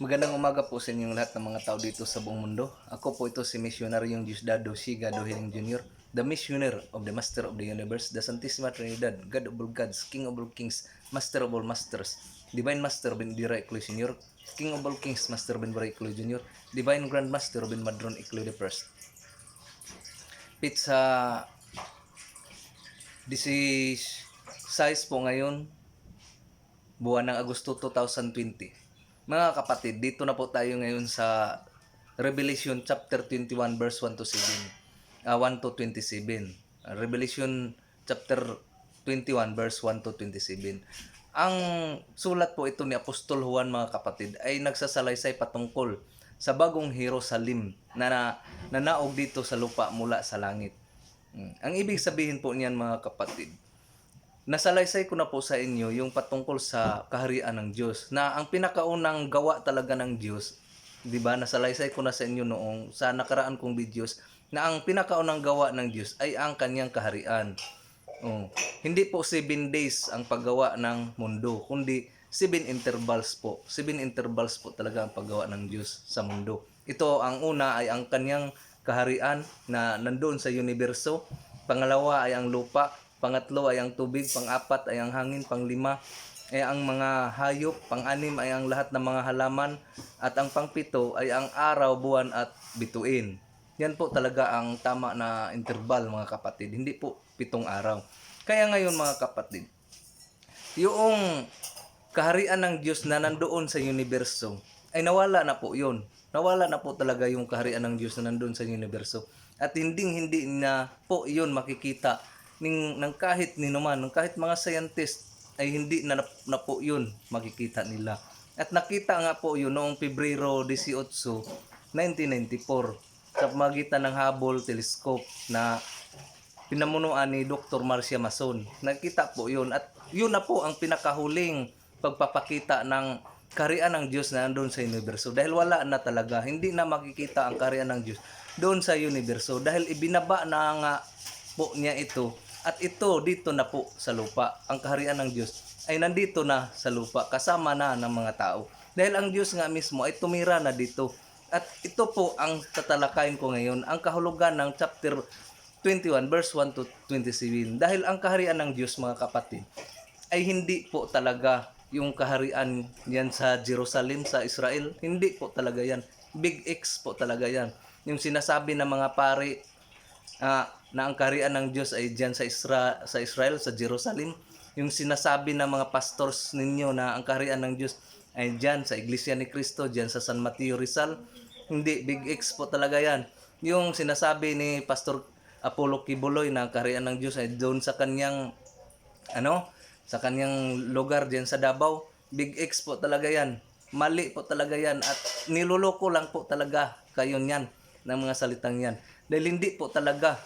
Magandang umaga po sa inyong lahat ng mga tao dito sa buong mundo. Ako po ito si Misyonaryong Diosdado Sigado Hiling Jr., the Missioner of the Master of the Universe, the Santissima Trinidad, God of all gods, King of all kings, Master of all masters, Divine Master Ben Dira Ecloy Sr., King of all kings, Master Ben Bray Ecloy Jr., Divine Grand Master Ben Madron Ecloy the First. Pizza 16 po ngayon, buwan ng Agosto 2020. Mga kapatid, dito na po tayo ngayon sa Revelation chapter 21 verse 1 to 7. 1 to 27. Revelation chapter 21 verse 1 to 27. Ang sulat po ito ni Apostol Juan, mga kapatid, ay nagsasalaysay patungkol sa bagong Jerusalem na nanaog dito sa lupa mula sa langit. Ang ibig sabihin po niyan, mga kapatid, nasalaysay ko na po sa inyo yung patungkol sa kaharian ng Diyos, na ang pinakaunang gawa talaga ng Diyos, 'di ba? Nasalaysay ko na sa inyo noong sa nakaraan kong videos na ang pinakaunang gawa ng Diyos ay ang kanyang kaharian. Hindi po 7 days ang paggawa ng mundo, kundi 7 intervals po. 7 intervals po talaga ang paggawa ng Diyos sa mundo. Ito, ang una ay ang kanyang kaharian na nandoon sa universo. Pangalawa ay ang lupa. Pangatlo ay ang tubig. Pang-apat ay ang hangin. Pang-lima ay ang mga hayop. Pang-anim ay ang lahat ng mga halaman. At ang pang-pito ay ang araw, buwan at bituin. Yan po talaga ang tama na interval, mga kapatid. Hindi po 7 araw. Kaya ngayon, mga kapatid, yung kaharian ng Diyos na nandoon sa universo ay nawala na po yun. Nawala na po talaga yung kaharian ng Diyos na nandoon sa universo. At hindi na po yun makikita ng kahit ninuman, ng kahit mga scientist, ay hindi na po yun makikita nila. At nakita nga po yun noong Pebrero 18, 1994 sa pamagitan ng Hubble Telescope na pinamunuan ni Dr. Marcia Mason. Nakita po yun, at yun na po ang pinakahuling pagpapakita ng kaharian ng Diyos na nandoon sa universo. Dahil wala na talaga, hindi na makikita ang kaharian ng Diyos doon sa universo. Dahil ibinaba na nga po niya ito, at ito dito na po sa lupa. Ang kaharian ng Diyos ay nandito na sa lupa, kasama na ng mga tao. Dahil ang Diyos nga mismo ay tumira na dito. At ito po ang tatalakayin ko ngayon, ang kahulugan ng chapter 21 verse 1 to 27. Dahil ang kaharian ng Diyos, mga kapatid, ay hindi po talaga yung kaharian yan sa Jerusalem, sa Israel. Hindi po talaga yan. Big X po talaga yan. Yung sinasabi ng mga pari na ang kaharian ng Diyos ay diyan sa Israel, sa Jerusalem. Yung sinasabi ng mga pastors ninyo na ang kaharian ng Diyos ay diyan sa Iglesia ni Cristo, diyan sa San Mateo Rizal. Hindi, Big X po talaga yan. Yung sinasabi ni Pastor Apollo Kibuloy na ang kaharian ng Diyos ay doon sa kanyang sa kanyang lugar diyan sa Davao. Big X po talaga yan. Mali po talaga yan, at niloloko lang po talaga kayo niyan ng mga salitang yan. Dahil hindi po talaga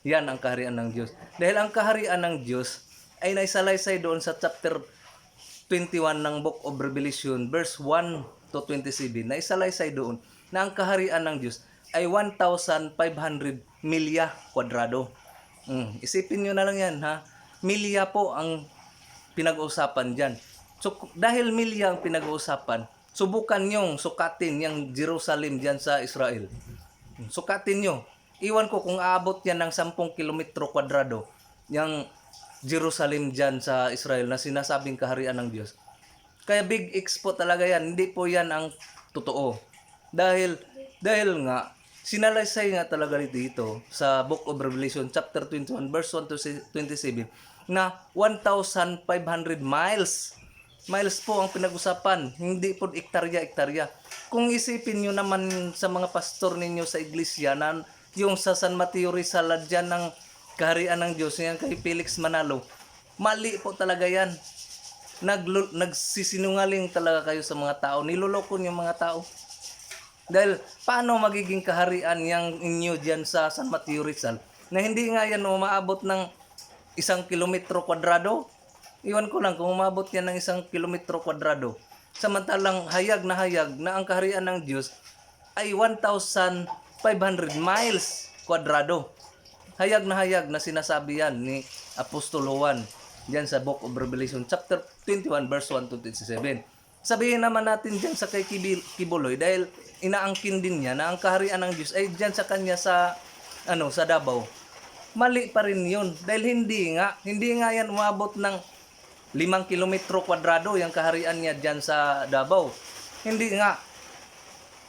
yan ang kaharian ng Diyos. Dahil ang kaharian ng Diyos ay naisalaysay doon sa chapter 21 ng Book of Revelation verse 1 to 27. Naisalaysay doon na ang kaharian ng Diyos ay 1,500 milya kwadrado. Isipin nyo na lang yan, ha? Milya po ang pinag-uusapan dyan. So, dahil milya ang pinag-uusapan, subukan nyong sukatin yung Jerusalem dyan sa Israel. Sukatin nyo. Iwan ko kung aabot yan ng 10 kilometro kwadrado, yung Jerusalem dyan sa Israel na sinasabing kaharian ng Diyos. Kaya Big X po talaga yan. Hindi po yan ang totoo. Dahil nga, sinalaysay nga talaga dito sa Book of Revelation chapter 21 verse 1 to 27 na 1,500 miles. Miles po ang pinag-usapan. Hindi po ektarya. Kung isipin nyo naman sa mga pastor ninyo sa iglesia na yung sa San Mateo Rizal dyan ng kaharian ng Diyos, yan kay Felix Manalo, mali po talaga yan. Nagsisinungaling talaga kayo sa mga tao. Niloloko niyo mga tao. Dahil paano magiging kaharian yang inyo dyan sa San Mateo Rizal na hindi nga yan umaabot ng 1 kilometro kwadrado? Iwan ko lang kung umabot yan ng 1 kilometro kwadrado. Samantalang hayag na ang kaharian ng Diyos ay 1,500 miles kwadrado. Hayag na sinasabi yan ni Apostol Juan diyan sa Book of Revelation chapter 21 verse 1 to 27. Sabihin naman natin dyan sa kay Kibuloy, dahil inaangkin din niya na ang kaharian ng Diyos ay dyan sa kanya sa, sa Davao. Mali pa rin yun. Dahil hindi nga yan umabot ng 5 kilometro kwadrado yung kaharian niya dyan sa Davao. Hindi nga.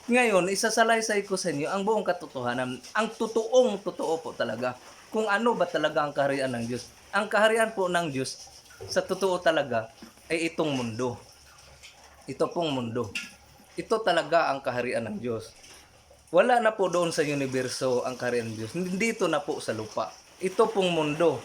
Ngayon, isasalaysay ko sa inyo ang buong katotohanan. Ang totoo po talaga. Kung ano ba talaga ang kaharian ng Diyos. Ang kaharian po ng Diyos, sa totoo talaga, ay itong mundo. Ito pong mundo. Ito talaga ang kaharian ng Diyos. Wala na po doon sa universo ang kaharian ng Diyos. Dito na po sa lupa. Ito pong mundo.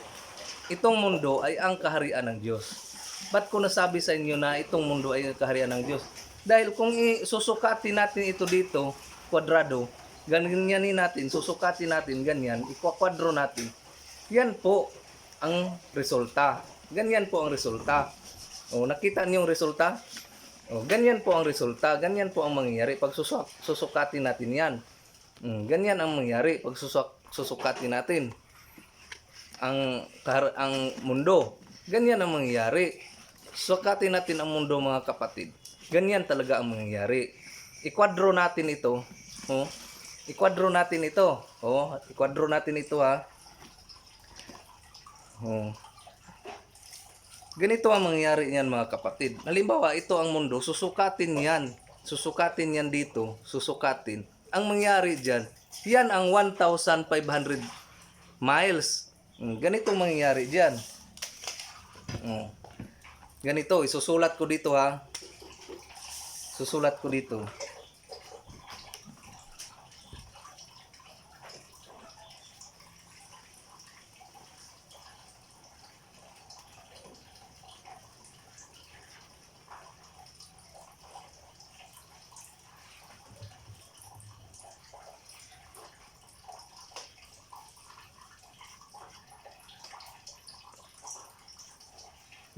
Itong mundo ay ang kaharian ng Diyos. Ba't ko nasabi sa inyo na itong mundo ay ang kaharian ng Diyos? Dahil kung susukatin natin ito dito, kwadrado, ganyanin natin, susukatin natin, ganyan, ikwadro natin, yan po ang resulta. Ganyan po ang resulta. O, nakita niyo yung resulta? O, ganyan po ang resulta. Ganyan po ang mangyayari pag susukatin natin yan. Ganyan ang mangyayari pag susukatin natin ang mundo. Ganyan ang mangyayari. Sukatin natin ang mundo, mga kapatid. Ganyan talaga ang mangyayari. Ikwadro natin ito. Oh. Ikwadro natin ito. Oh, ikwadro natin ito, ha. Oh. Ganito ang mangyayari niyan, mga kapatid. Halimbawa, ito ang mundo, susukatin yan. Susukatin yan dito, susukatin. Ang mangyayari diyan, yan ang 1,500 miles. Ganito ang mangyayari diyan. Ganito, isusulat ko dito, ha. Susulat ko dito.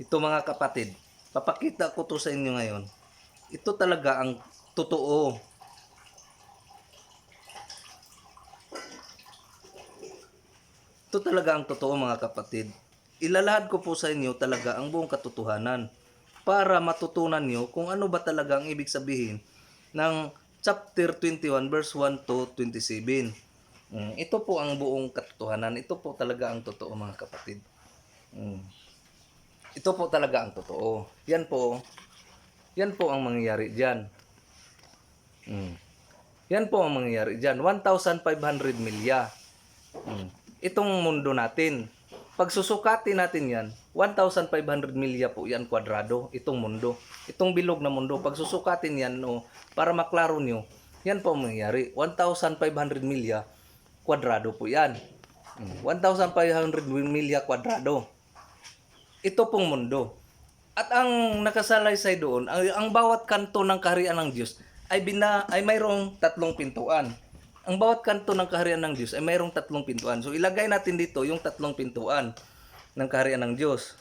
Ito, mga kapatid, papakita ko to sa inyo ngayon. Ito talaga ang totoo. Ito talaga ang totoo, mga kapatid. Ilalahad ko po sa inyo talaga ang buong katotohanan para matutunan nyo kung ano ba talaga ang ibig sabihin ng chapter 21 verse 1 to 27. Ito po ang buong katotohanan. Ito po talaga ang totoo, mga kapatid. Ito po talaga ang totoo. Yan po ang mangyayari dyan. Yan po ang mangyayari dyan. 1,500 milya. Itong mundo natin. Pag susukatin natin yan, 1,500 milya po yan kwadrado. Itong mundo. Itong bilog na mundo. Pag susukatin yan, para maklaro nyo, yan po ang mangyayari. 1,500 milya kwadrado po yan. 1,500 milya kwadrado. Ito pong mundo. At ang nakasalaysay doon, ang bawat kanto ng kaharian ng Diyos ay mayroong 3 pintuan. Ang bawat kanto ng kaharian ng Diyos ay mayroong 3 pintuan. So ilagay natin dito yung 3 pintuan ng kaharian ng Diyos.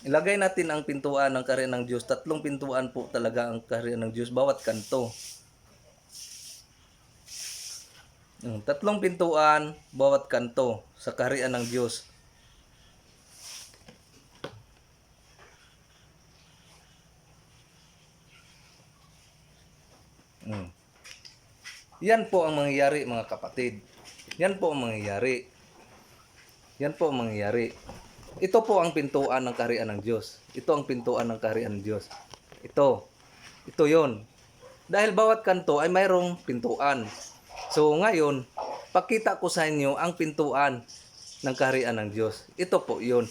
Ilagay natin ang pintuan ng kaharian ng Diyos. 3 pintuan po talaga ang kaharian ng Diyos, bawat kanto. 3 pintuan, bawat kanto sa kaharian ng Diyos. Yan po ang mangyayari, mga kapatid. Yan po ang mangyayari. Yan po ang mangyayari. Ito po ang pintuan ng kaharian ng Diyos. Ito ang pintuan ng kaharian ng Diyos. Ito. Ito yon. Dahil bawat kanto ay mayroong pintuan. So ngayon, pakita ko sa inyo ang pintuan ng kaharian ng Diyos. Ito po yon.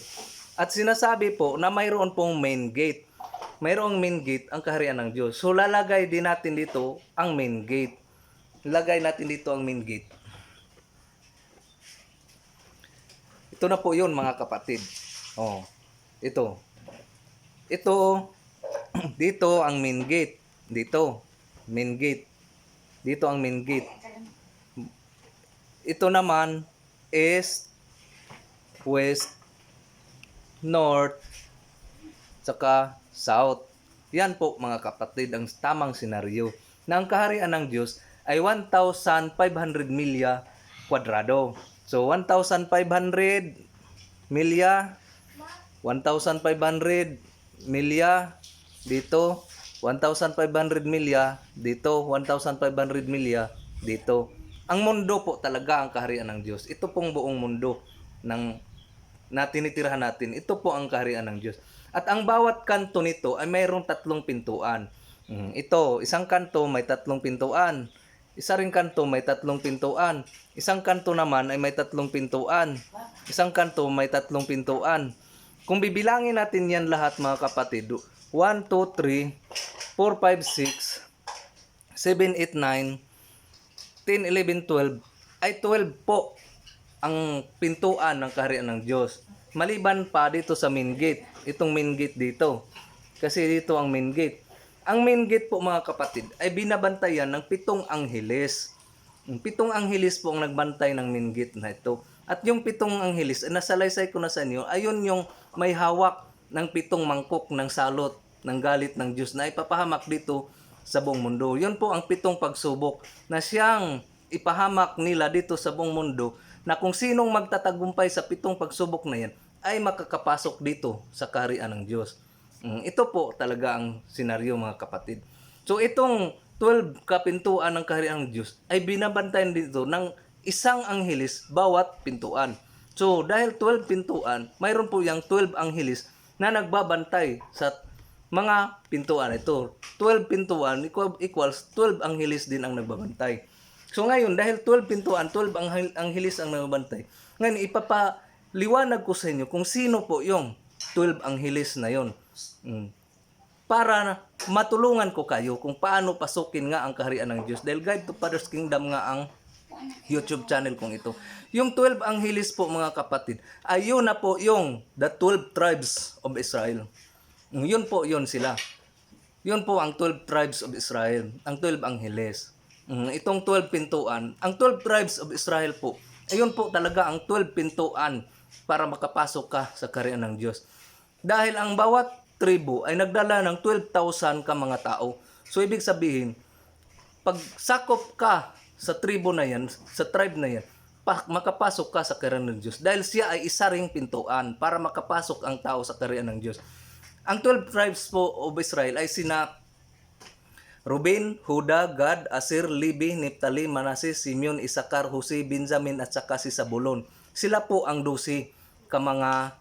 At sinasabi po na mayroon pong main gate. Mayroong main gate ang kaharian ng Diyos. So lalagay din natin dito ang main gate. Lagay natin dito ang main gate. Ito na po yun, mga kapatid. Oh, ito. Ito, dito ang main gate. Dito, main gate. Dito ang main gate. Ito naman, east, west, north, saka south. Yan po, mga kapatid, ang tamang senaryo. Na ang kaharian ng Diyos ay 1,500 milya kwadrado. So 1,500 milya, 1,500 milya dito, 1,500 milya dito, 1,500 milya dito. Ang mundo po talaga ang kaharian ng Diyos. Ito pong buong mundo ng na tinitirahan natin. Ito po ang kaharian ng Diyos. At ang bawat kanto nito ay mayroong 3 pintuan. Ito, isang kanto may 3 pintuan. Isa ring kanto may 3 pintuan. Isang kanto naman ay may 3 pintuan. Isang kanto may 3 pintuan. Kung bibilangin natin yan lahat mga kapatid, 1, 2, 3, 4, 5, 6, 7, 8, 9, 10, 11, 12, ay 12 po ang pintuan ng kaharian ng Diyos. Maliban pa dito sa main gate. Itong main gate dito. Kasi dito ang main gate. Ang main gate po mga kapatid ay binabantayan ng 7 angheles. 7 angheles po ang nagbantay ng main gate na ito. At yung 7 angheles, nasalaysay ko na sa inyo, ayun yung may hawak ng 7 mangkok ng salot ng galit ng Diyos na ipapahamak dito sa buong mundo. Yun po ang 7 pagsubok na siyang ipahamak nila dito sa buong mundo, na kung sinong magtatagumpay sa 7 pagsubok na yan ay makakapasok dito sa kaharian ng Diyos. Ito po talaga ang senaryo mga kapatid. So itong 12 kapintuan ng kaharian ng Diyos ay binabantayan dito ng isang anghelis bawat pintuan. So dahil 12 pintuan, mayroon po yung 12 anghelis na nagbabantay sa mga pintuan ito. 12 pintuan equals 12 anghelis din ang nagbabantay. So ngayon, dahil 12 pintuan, 12 anghelis ang nagbabantay. Ngayon, ipapaliwanag ko sa inyo kung sino po yung 12 anghelis na yon. Para matulungan ko kayo kung paano pasukin nga ang kaharian ng Diyos. Dahil Guide to Father's Kingdom nga ang YouTube channel kong ito. Yung 12 anghelis po mga kapatid, ayun na po yung the 12 tribes of Israel. Yun po yun sila. Yun po ang 12 tribes of Israel. Ang 12 angheles. Itong 12 pintuan. Ang 12 tribes of Israel po, ayun po talaga ang 12 pintuan para makapasok ka sa kaharian ng Diyos. Dahil ang bawat tribo ay nagdala ng 12,000 ka mga tao. So ibig sabihin, pag sakop ka sa tribo na yan, sa tribe na yan, makapasok ka sa kaharian ng Diyos. Dahil siya ay isa ring pintuan para makapasok ang tao sa kaharian ng Diyos. Ang 12 tribes po of Israel ay sina Ruben, Huda, Gad, Aser, Levi, Neptali, Manases, Simeon, Isakar, Jose, Benjamin at saka si Zabulon. Sila po ang 12 ka mga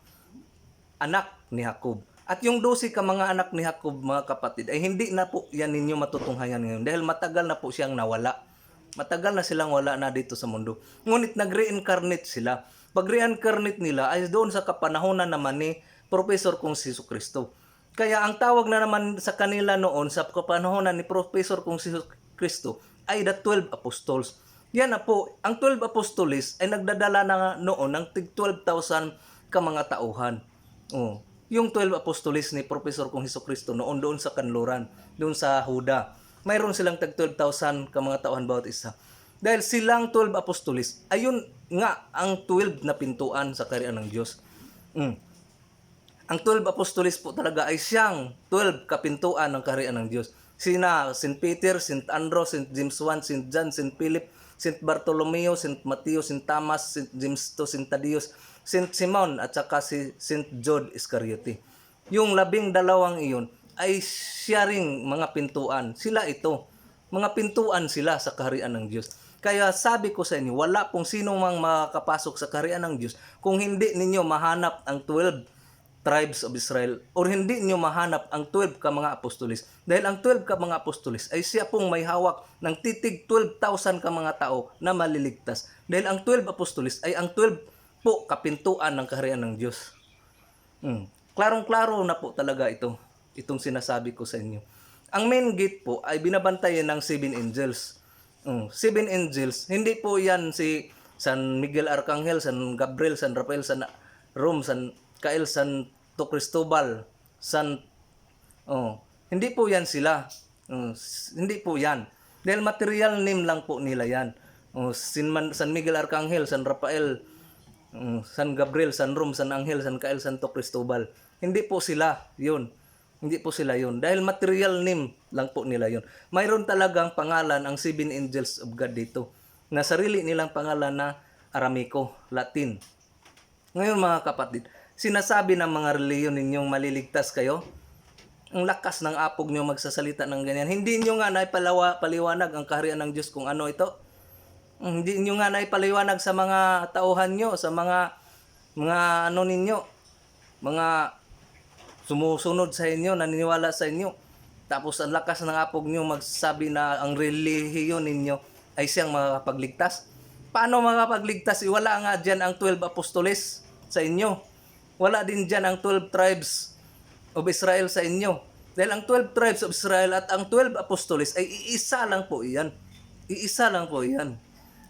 anak ni Jacob. At yung 12 ka mga anak ni Jacob mga kapatid ay hindi na po yan ninyo matutunghayan ngayon dahil matagal na po siyang nawala. Matagal na silang wala na dito sa mundo. Ngunit nag-reincarnate sila. Pag-reincarnate nila ay doon sa kapanahonan naman ni Professor kong si Jesucristo. Kaya ang tawag na naman sa kanila noon sa kapanahonan ni Professor kong si Jesucristo ay the 12 apostles. Yan na po, ang 12 apostoles ay nagdadala na noon ng 12,000 ka mga tauhan. Yung 12 apostoles ni Professor kong Jesucristo noon doon sa kanluran, doon sa Huda. Mayroon silang tag 12,000 ka mga tauhan bawat isa. Dahil silang 12 apostoles, ayun nga ang 12 na pintuan sa kaharian ng Diyos. Ang 12 apostoles po talaga ay siyang 12 kapintuan ng kaharian ng Diyos. Sina St. Peter, St. Andrew, St. James I, St. John, St. Philip, St. Bartolomeo, St. Mateo, St. Thomas, St. James II, St. Thaddeus, St. Simon at saka si St. Jude Iscariote. Yung 12 iyon ay siya ring mga pintuan. Sila ito. Mga pintuan sila sa kaharian ng Diyos. Kaya sabi ko sa inyo, wala pong sino mang makakapasok sa kaharian ng Diyos kung hindi ninyo mahanap ang 12 tribes of Israel or hindi nyo mahanap ang 12 ka mga apostolis. Dahil ang 12 ka mga apostolis ay siya pong may hawak ng titig 12,000 ka mga tao na maliligtas. Dahil ang 12 apostolis ay ang 12 po kapintuan ng kaharian ng Diyos. Klarong-klaro na po talaga ito. Itong sinasabi ko sa inyo. Ang main gate po ay binabantayan ng 7 angels. 7 angels, hindi po yan si San Miguel Arcangel, San Gabriel, San Rafael, San Rome, San Kael, Santo Cristobal, hindi po yan sila. Hindi po yan. Dahil material name lang po nila yan. San Miguel Arcangel, San Rafael, San Gabriel, San Rome, San Angel, San Kael, Santo Cristobal. Hindi po sila yun. Hindi po sila yun. Dahil material name lang po nila yun. Mayroon talagang pangalan ang 7 angels of God dito. Na sarili nilang pangalan na Aramaico, Latin. Ngayon mga kapatid, sinasabi ng mga reliyon ninyong maliligtas kayo. Ang lakas ng apog nyo magsasalita ng ganyan. Hindi nyo nga paliwanag ang kaharian ng Diyos kung ano ito. Hindi nyo nga naipaliwanag sa mga tauhan nyo, sa mga ano ninyo, mga sumusunod sa inyo, naniniwala sa inyo. Tapos ang lakas ng apog nyo magsasabi na ang relihiyon ninyo ay siyang makakapagligtas. Paano makakapagligtas? Wala nga dyan ang 12 apostoles sa inyo. Wala din dyan ang 12 tribes of Israel sa inyo. Dahil ang 12 tribes of Israel at ang 12 apostoles ay iisa lang po iyan. Iisa lang po iyan.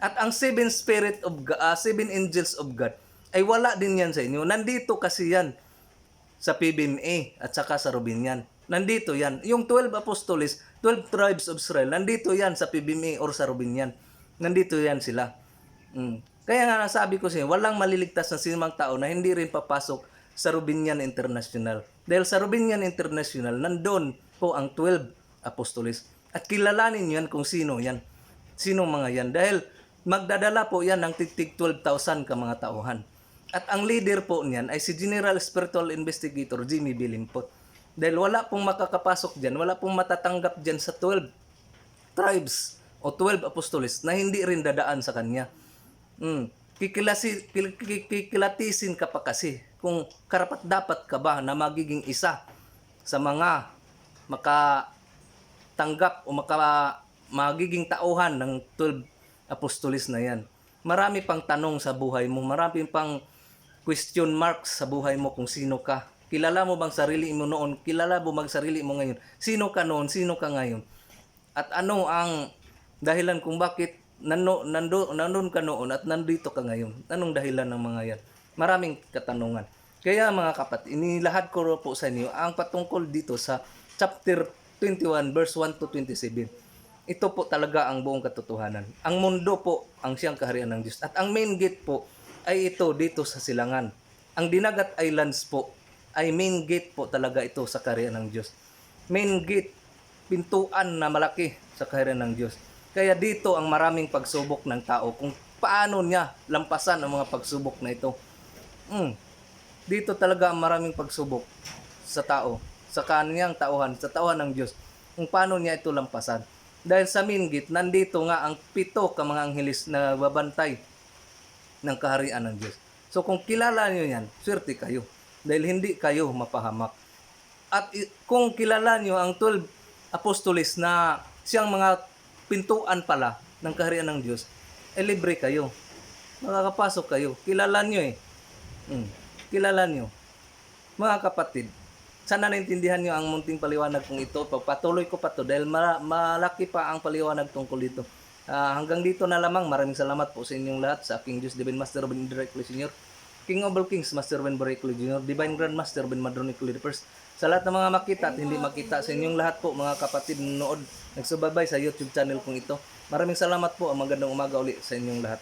At ang 7 spirit of God, 7 angels of God ay wala din yan sa inyo. Nandito kasi yan sa PBMA at saka sa Rubinian. Nandito yan. Yung 12 apostoles, 12 tribes of Israel, nandito yan sa PBMA or sa Rubinian. Nandito yan sila. Kaya nga nasabi ko sa inyo, walang maliligtas na sinumang tao na hindi rin papasok sa Rubinian International. Dahil sa Rubinian International, nandun po ang 12 apostoles. At kilalanin nyo yan kung sino yan. Sino mga yan. Dahil magdadala po yan ng tig 12,000 ka mga tauhan. At ang leader po niyan ay si General Spiritual Investigator Jimmy Bilimpot. Dahil wala pong makakapasok dyan, wala pong matatanggap dyan sa 12 tribes o 12 apostoles na hindi rin dadaan sa kanya. Kikilatisin ka pa kasi kung karapat dapat ka ba na magiging isa sa mga makatanggap o magiging tauhan ng 12 apostoles na yan. Marami pang tanong sa buhay mo, marami pang question marks sa buhay mo kung sino ka. Kilala mo bang sarili mo noon? Kilala mo bang sarili mo ngayon? Sino ka noon? Sino ka ngayon? At ano ang dahilan kung bakit nandun ka noon at nandito ka ngayon? Anong dahilan ng mga yan? Maraming katanungan. Kaya mga kapatid, inilahad ko po sa inyo ang patungkol dito sa chapter 21 verse 1 to 27. Ito po talaga ang buong katotohanan. Ang mundo po ang siyang kaharian ng Diyos. At ang main gate po ay ito dito sa Silangan. Ang Dinagat Islands po ay main gate po talaga ito sa kaharian ng Diyos. Main gate, pintuan na malaki sa kaharian ng Diyos. Kaya dito ang maraming pagsubok ng tao kung paano niya lampasan ang mga pagsubok na ito. Dito talaga ang maraming pagsubok sa tao, sa kaniyang tauhan, sa tauhan ng Diyos. Kung paano niya ito lampasan. Dahil sa main gate, nandito nga ang 7 ka mga anghelis na babantay ng kaharian ng Diyos. So kung kilala niyo yan, swerte kayo. Dahil hindi kayo mapahamak. At kung kilala niyo ang 12 apostoles na siyang mga pintuan pala ng kaharian ng Diyos, libre kayo. Makakapasok kayo. Kilala niyo eh. Kilala niyo. Mga kapatid, sana naintindihan niyo ang munting paliwanag kong ito. Patuloy ko pa to dahil malaki pa ang paliwanag tungkol dito. Hanggang dito na lamang. Maraming salamat po sa inyong lahat. Sa aking Diyos, Divine Master Ben Directly Senior, King of all Kings, Master Ben Directly Junior, Divine Grand Master Ben Madronically the First. Sa lahat ng mga makita at hindi makita, sa inyong lahat po mga kapatid nanood, nagsubaybay sa YouTube channel kong ito. Maraming salamat po. Magandang umaga uli sa inyong lahat.